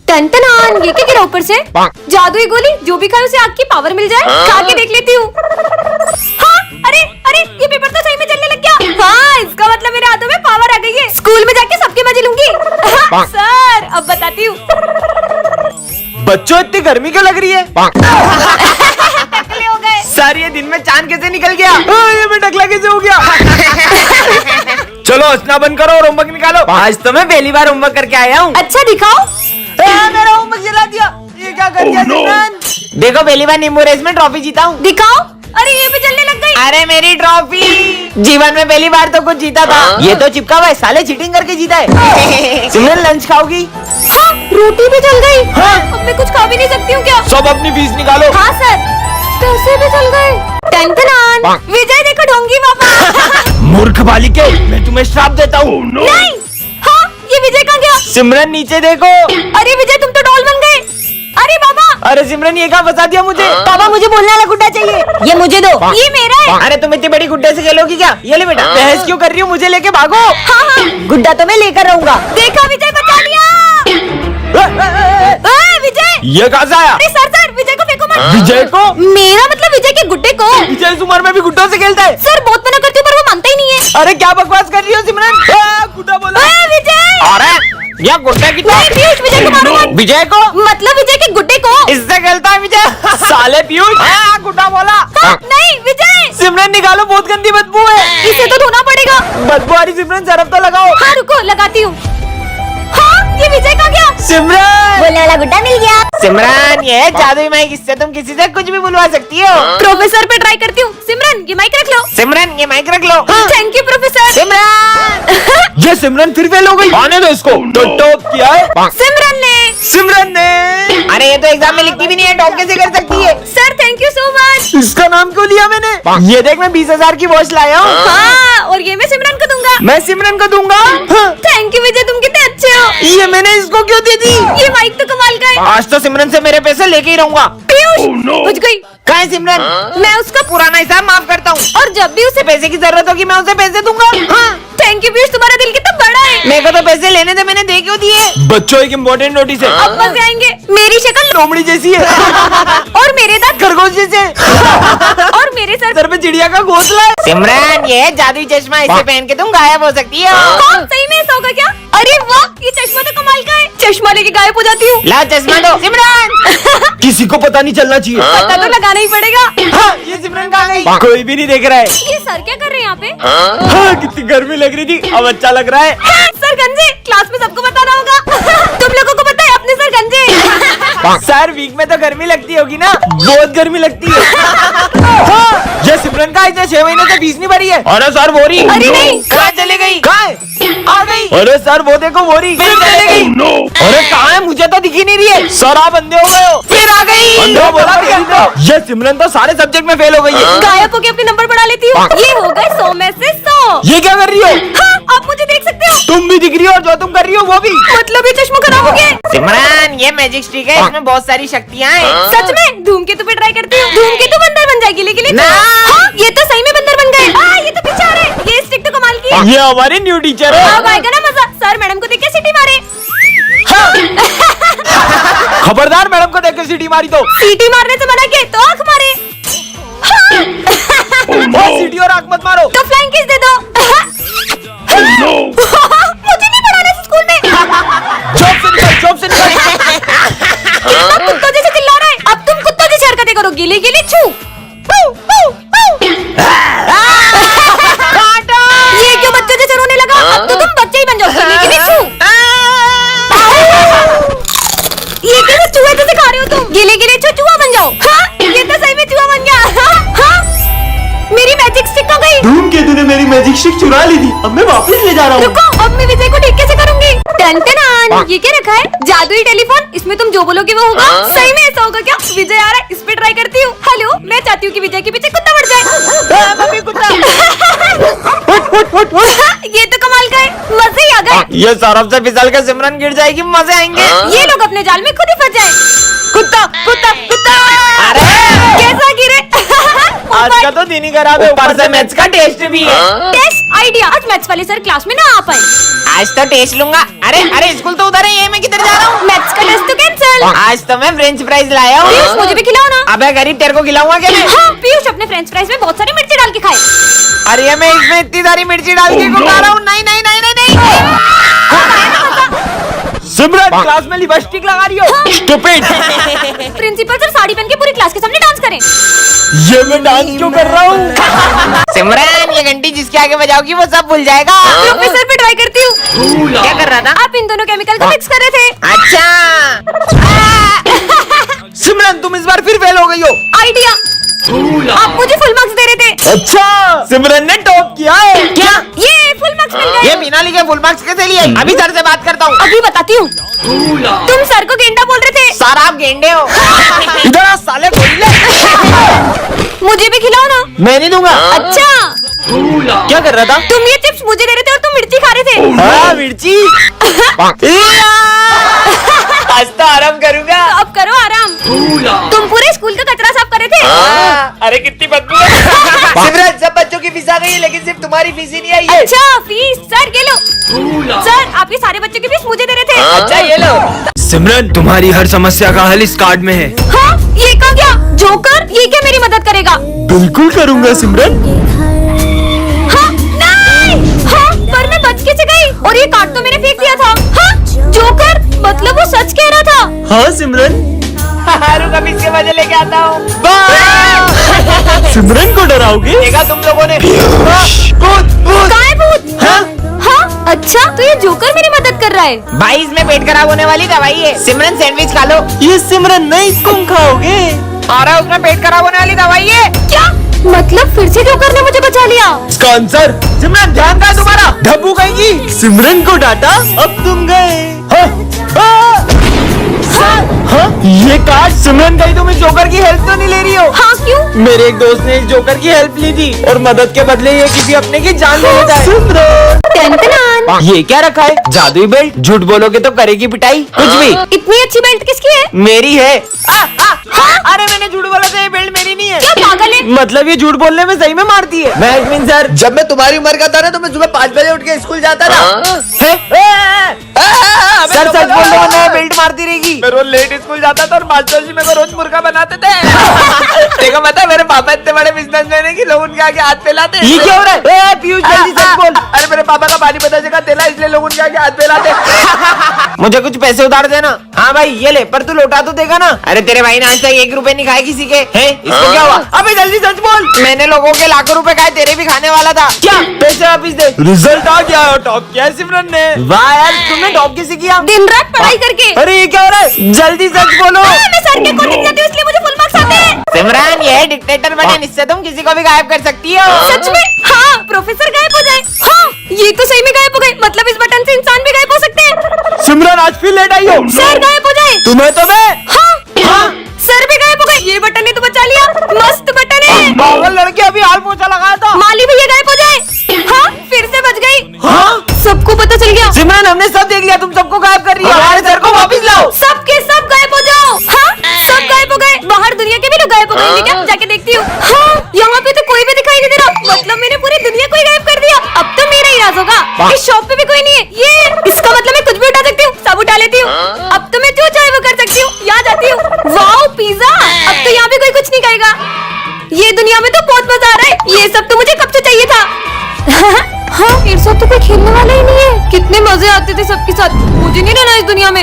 Ton ये क्या गिरा ऊपर से? जादुई गोली, जो भी खाए उसे आग की पावर मिल जाए। खा के देख लेती हूँ। हाँ, अरे अरे ये पेपर तो सही में जलने लग गया। हाँ, इसका मतलब मेरे हाथों में पावर आ गई है। स्कूल में जाके सबके मजे लूंगी। सर अब बताती हूँ। बच्चों इतनी गर्मी क्यों लग रही है? टकले हो गए। सर ये दिन में चांद कैसे निकल गया? ये मैं टकला कैसे हो गया? चलो हंसना बंद करो और होमवर्क निकालो। आज तो मैं पहली बार होमवर्क करके आया हूँ। अच्छा दिखाओ। मेरा होमवर्क जला दिया। ये क्या कर दिया सिमरन? देखो पहली बार नींबू रेस में ट्रॉफी जीता हूँ। दिखाओ। अरे ये भी जलने लग गई। अरे मेरी ट्रॉफी। जीवन में पहली बार तो कुछ जीता था। ये तो चिपका हुआ है, साले चीटिंग करके जीता है। सिमरन लंच खाओगी? हाँ, रोटी भी जल गई। हाँ। अब मैं कुछ खा भी नहीं सकती हूँ क्या? सब अपनी फीस निकालो। हाँ सर, पैसे भी जल गए। टन विजय देखो ढोंगी पापा। मूर्ख बालिके, मैं तुम्हें श्राप देता हूँ। नहीं। हाँ, ये विजय कहाँ गया? सिमरन नीचे देखो। अरे विजय तुम तो डॉल बन गए। अरे बाबा। अरे सिमरन ये कहाँ फंसा दिया मुझे? पापा मुझे बोलने वाला गुड्डा चाहिए। ये मुझे दो। ये मेरा है। अरे तुम इतनी बड़ी गुड्डे से खेलोगी क्या? ये ले बेटा। बहस क्यों कर रही हो? मुझे लेके भागो। हाँ हाँ, गुड्डा तो मैं लेकर रहूंगा। देखा विजय बचा लिया। विजय ये कहाँ से आया? अरे सर विजय को फेंको मत। विजय को? मेरा मतलब विजय के गुड्डे को। विजय इस उम्र में भी गुड्डों से खेलता है? सर बहुत मना करती हूँ पर वो मानता ही नहीं है। अरे क्या बकवास कर रही हो सिमरन? गुड्डा बोला। विजय। अरे ये गुड्डे की नहीं पीयूष, विजय को मारो मत। विजय को मतलब विजय के गुड्डे को। इससे खेलता है विजय। साले पीयूष। गुड्डा बोला। नहीं विजय। सिमरन निकालो, बहुत गंदी बदबू है। इसे तो धोना पड़ेगा। बदबू आ रही सिमरन, सरफ तो लगाओ। हाँ रुको लगाती हूँ। हाँ, ये विजय कहाँ गया? सिमरन बोलने वाला गुड्डा मिल गया। सिमरन ये है जादुई माइक, इससे तुम किसी से कुछ भी बुलवा सकती हो। प्रोफेसर पे ट्राई करती हूँ। सिमरन ये माइक रख लो। सिमरन ये माइक रख लो। Thank you professor. सिमरन ये सिमरन फिर फेल हो गई। आने दो इसको। तो टॉप किया है सिमरन ने। अरे ये तो एग्जाम में लिखती भी नहीं है, टॉप कैसे कर सकती है? Sir thank you so much. इसका नाम क्यों लिया मैंने? ये देख मैं 20,000 की वॉच लाया हूँ। हाँ, और ये मैं सिमरन को दूंगा। मैं सिमरन को दूंगा। थैंक यू विजय, तुम कितने अच्छे हो। ये मैंने इसको क्यों दे दी? ये माइक तो कमाल का है। आज तो सिमरन से मेरे पैसे लेके ही रहूंगा। पीयूष बुझ गई। कहाँ है सिमरन? मैं उसका पुराना हिसाब माफ करता हूँ, और जब भी उसे पैसे की जरूरत होगी मैं उसे पैसे दूंगा। थैंक यू पीयूष, तुम्हारा दिल कितना बड़ा है। मेरे को तो पैसे लेने थे, मैंने दे क्यों दिए? बच्चों एक इम्पोर्टेंट नोटिस है। अब मजे आएंगे। मेरी शक्ल लोमड़ी जैसी है। और मेरे दांत खरगोश जैसे। और मेरे सर पे चिड़िया का घोंसला है। सिमरन ये जादुई चश्मा, इसे पहन के तुम गायब हो सकती हो। कौन सही में ऐसा होगा क्या? अरे वाह, ये चश्मा तो कमाल का है। चश्मा लेके गायब हो जाती हूँ। ला चश्मा दो सिमरन। किसी को पता नहीं चलना चाहिए। पता तो लगाना ही पड़ेगा। हाँ, ये सिमरन कहाँ गई? कोई भी नहीं देख रहा है। ये सर क्या कर रहे हैं यहाँ पे? हाँ, कितनी गर्मी लग रही थी, अब अच्छा लग रहा है। सर गंजे, क्लास में सबको बताना होगा। तुम लोगों को पता है अपने सर गंजे। सर वीक में तो गर्मी लगती होगी ना? बहुत गर्मी लगती है। हाँ, ये सिमरन का इसने 6 महीने से फीस नहीं भरी है। अरे सर बोरी। अरे नहीं। कहाँ चली गई? कहाँ आ गई? अरे सर वो देखो बोरी फिर चली गई। अरे कहाँ है? मुझे तो दिखी नहीं रही है। सर आप अंधे हो गए हो। फिर आ गई। अंधे बोला क्या? ये सिमरन तो सारे सब्जेक्ट में फेल हो गई है। गायब होके अपने नंबर बढ़ा लेती हूँ। ये हो गए 100 में से 100। ये क्या कर रही हो? हाँ, आप मुझे देख सकते हो। तुम भी दिख रही हो और जो तुम कर रही हो वो भी। मतलब ये चश्मा खराब हो गया। सिमरन ये मैजिक स्टिक है, इसमें बहुत सारी शक्तियाँ हैं। सच में? धूमकेतु पे ट्राई करती हूँ। धूमकेतु बंदर बन जाएगी। लेकिन ना। हाँ, ये तो सही में बंदर बन गए। ये तो पीछे आ रहे हैं। ये स्टिक तो कमाल की है। ये हमारी न्यू टीचर है। अब आएगा ना मजा। सर मैडम को देख के सीटी मारे। खबरदार मैडम को देख के सीटी मारी तो। सीटी मारने से मना किया तो आँख मारे। सीटी और आँख मत मारो। तो फ्लाइंग किस दे दो। मुझे नहीं पढ़ाना स्कूल में। जॉब से निकल। कितना कुत्तों जैसे चिल्ला रहा है। अब तुम कुत्तों जैसी हरकतें करो। गिली गिली छू। ये क्यों बच्चों जैसे रोने लगा? अब तो तुम बच्चे ही बन जाओ। गिली गिली छू। ये कैसे चूहे जैसे खा रहे हो तुम? गिली गिली छू, चूहा बन जाओ। हाँ, ये तो सही में चूहा बन गया। हाँ, मेरी मैजिक स्टिक कहाँ गई? धूमकेतु ने मेरी मैजिक स्टिक चुरा ली थी, अब मैं वापस ले जा रहा हूँ। रुको, अब मैं विजय को ठीक कैसे करूंगी? टन ये क्या रखा है? जादुई टेलीफोन। इसमें तुम जो बोलोगे वो होगा। सही में ऐसा होगा क्या? विजय आ रहा है, इस पे ट्राई करती हूँ। हेलो, मैं चाहती हूँ कि विजय के पीछे कुत्ता बढ़ जाए। मम्मी कुत्ता। ये तो कमाल का है। मजे ही आ गए। ये सरफ से फिसल के सिमरन गिर जाएगी, मजे आएंगे। ये लोग अपने जाल में खुद ही फंस जाए। कुत्ता कुत्ता कुत्ता। अरे कैसा गिरे? आज का तो दिन ही खराब है, ऊपर से मैथ्स का टेस्ट भी है। Test idea. आज मैथ्स वाले सर क्लास में ना आ पाए। आज तो टेस्ट लूंगा। अरे स्कूल तो उधर है, ये मैं किधर जा रहा हूँ? मैथ्स का टेस्ट तो आज तो मैं फ्रेंच फ्राइज लाया हूँ। पीयूष मुझे भी खिलाओ ना। अबे गरीब, तेरे को खिलाऊंगा क्या मैं? हाँ, पीयूष अपने फ्रेंच फ्राइज में बहुत सारी मिर्ची डाल के खाए। अरे मैं इसमें इतनी सारी मिर्ची डाल के क्यों खा रहा हूँ? नहीं नहीं नहीं नहीं नहीं। सिमरन क्लास में लिपस्टिक लगा रही हो। स्टूपिड। प्रिंसिपल सर साड़ी पहन के पूरी क्लास के सामने डांस करें। ये मैं डांस क्यों कर रहा हूँ? सिमरन ये घंटी जिसके आगे बजाओगी वो सब भूल जाएगा। प्रोफेसर पे ट्राई करती हूँ। क्या कर रहा था? आप इन दोनों केमिकल को मिक्स कर रहे थे। अच्छा। सिमरन तुम इस बार फिर फेल हो गई हो। आइडिया, आप मुझे फुल मार्क्स दे रहे थे। अच्छा सिमरन ने टॉप किया है क्या? ये फुल मार्क्स मिल गए। ये बिना लिखे फुल मार्क्स कैसे लिए? अभी सर से बात करता हूँ। अभी बताती हूँ। तुम सर को गेंडा बोल रहे थे। सर आप गेंडे हो। इधर आ साले गोरिल्ले। मुझे भी खिलाओ ना। मैं नहीं दूंगा। अच्छा क्या कर रहा था? तुम ये चिप्स मुझे दे रहे थे और तुम मिर्ची खा रहे थे। हाँ मिर्ची। आज तो आराम करूंगा। तो अब करो आराम। तुम पूरे स्कूल का कचरा साफ कर रहे थे। अरे कितनी बदबू है। सिमरन सब बच्चों की फीस आ गई है लेकिन सिर्फ तुम्हारी फीस ही नहीं आई है। अच्छा फीस सर ये लो। सर आपके सारे बच्चों की फीस मुझे दे रहे थे। अच्छा ये लो। सिमरन तुम्हारी हर समस्या का हल इस कार्ड में है। हाँ ये कहा क्या? जोकर ये क्या मेरी मदद करेगा? बिल्कुल करूंगा सिमरन। हाँ नहीं। हाँ पर मैं बच कैसे गई? और ये कार्ड तो मैंने फेंक दिया था। हाँ जोकर मतलब वो सच कह रहा था। हाँ सिमरन। रुक अभी इसके वजह लेके आता हूँ। सिमरन को डराओगे? देखा तुम लोगों ने? भूत भूत। कहाँ है भूत? हाँ? हाँ अच्छा तो ये जोकर मेरी मदद कर रहा है। भाई इसमें पेट खराब होने वाली दवाई है। सिमरन सैंडविच खा लो। ये सिमरन नहीं तुम खाओगे। और उसमें पेट खराब होने वाली दवाई है। क्या मतलब फिर से जोकर ने मुझे बचा लिया? इसका आंसर सिमरन ध्यान था तुम्हारा। ढब्बू कहेगी। सिमरन को डांटा अब तुम गए। ये कार्ड सिमरन कहीं तुम इस जोकर की हेल्प तो नहीं ले रही हो? हाँ क्यों? मेरे एक दोस्त ने इस जोकर की हेल्प ली थी और मदद के बदले ये किसी अपने की जान ले लेता है। सिमरन टन-टन-टन। ये क्या रखा है? जादुई बेल्ट। झूठ बोलोगे तो करेगी पिटाई। कुछ भी। इतनी अच्छी बेल्ट किसकी है? मेरी है। अरे मैंने झूठ बोला था, ये बेल्ट मेरी नहीं है। क्या पागल है? मतलब ये झूठ बोलने में सही में मारती है। मैं सर जब मैं तुम्हारी उम्र का था ना तो मैं सुबह 5 बजे उठ के स्कूल जाता था। सर सच बोल रहा हूँ, मैं बेल्ट मारती रहेगी। मैं रोज लेट स्कूल जाता था और मास्टर जी मेरे को रोज मुर्गा बनाते थे। देखो पता है मेरे पापा इतने बड़े बिजनेसमैन है कि लोग उनके आगे हाथ फैलाते। ये क्या हो रहा है? पीयूष जल्दी सच बोल। अरे मेरे पापा का पानी पता जगह तेला इसलिए लोग उनके आगे हाथ फैलाते। मुझे कुछ पैसे उधार देना। हाँ भाई ये ले, पर तू लौटा तो देगा ना? अरे तेरे भाई ने आज तक 1 रुपए नहीं खाए किसी के। हैं? इसको क्या हुआ? अबे जल्दी सच बोल। मैंने लोगों के लाखों रुपए खाए, तेरे भी खाने वाला था। क्या पैसे वापिस दे। रिजल्ट आ गया, टॉप किया सिमरन ने। वाह यार तुमने टॉप किसे किया? दिन रात पढ़ाई करके। अरे ये क्या हो रहा है? जल्दी सच बोलो। मैं सर के कोचिंग जाती हूँ इसलिए मुझे फुल मार्क्स आते हैं। सिमरन ये डिक्टेटर बने, इससे तुम किसी को भी गायब कर सकती हो। सच में? हाँ प्रोफेसर गायब हो जाए। हाँ ये तो सही में गायब हो गए। मतलब इस बटन से इंसान भी गायब हो सकते हैं। सिमरन आज फिर लेट आई हो। सर गायब हो जाए। तुम्हें तो मैं। हाँ सर भी गायब हो गए। ये बटन ने तो बचा लिया। मस्त बटन है। पागल लड़के अभी हाल पोछा लगाया था। माली भैया गायब हो जाए। हाँ फिर से बच गई। हाँ सबको पता चल गया। सिमरन हमने सब देख लिया, तुम सबको गायब कर रही हो। हमारे सर को वापिस लाओ। सब के सब गायब हो जाओ। हाँ सब गायब हो गए। बाहर दुनिया के भी लोग गायब हो गए। क्या जाके देखती हूँ। हाँ यहाँ पे तो कोई भी दिखाई नहीं दे रहा। मतलब मैंने पूरी दुनिया को ही गायब कर दिया। अब तो मेरा ही राज होगा। इस शॉप पे भी कोई नहीं है। ये इसका मतलब मैं कुछ भी उठा सकती हूँ, सब उठा लेती हूँ। अब तो मैं जो चाहे वो कर सकती हूँ। यहाँ जाती हूँ। Wow pizza. अब तो यहाँ भी कोई कुछ नहीं कहेगा। ये दुनिया में तो बहुत मजा आ रहा है। ये सब तो मुझे कब से चाहिए था। हाँ मेरे साथ तो कोई खेलने वाला ही नहीं है। कितने मजे आते थे सबके साथ। मुझे नहीं रहना इस दुनिया में।